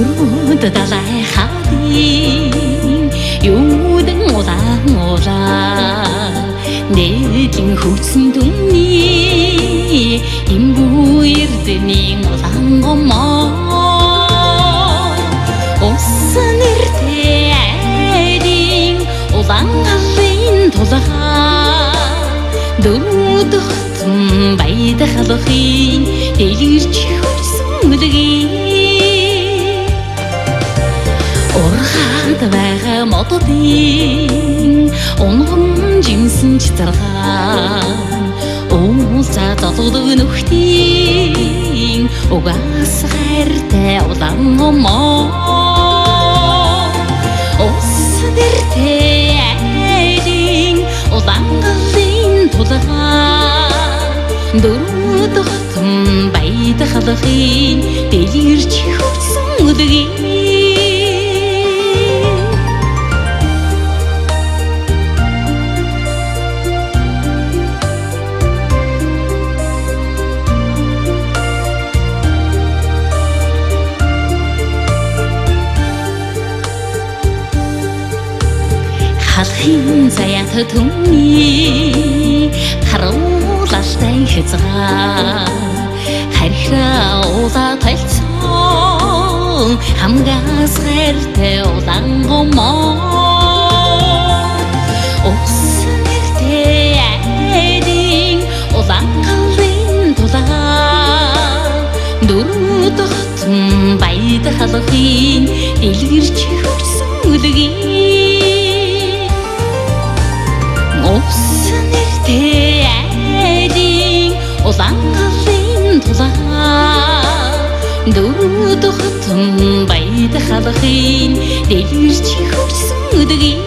дөрөнд далай хадын юудан улаан нээдин хөвсөн дүмний имбүү эрдэний улаан гомоо усан нэртэй айдын улаан галын тулгаа дөрөдөгтөн баяда халахын дэлгэрч хөрсөн үлгий урханд байгаа мододын унган жимсэн читэргаан уулзаа золгодог нөхдийн угаас хайртай улаан гомоо ус нэртэй айдын улаан галын тулгаа дөрөдөгтөн баяда халахын дэлгэрч хөрсөн үлгий халахын заяат түмний харуулалтай хэзгаа харихраа уулаа талцсан хамгаас хайртай улаан гомоо ус нэртэй айдын улаан галын тулгаа дөрөдөгтөн баяда халахын дэлгэрч хөрсөн үлгий ус нэртэй айдын улаан галын тулгаа дөрөдөгтөн баяда халахын дэлгэрч хөрсөн үлгий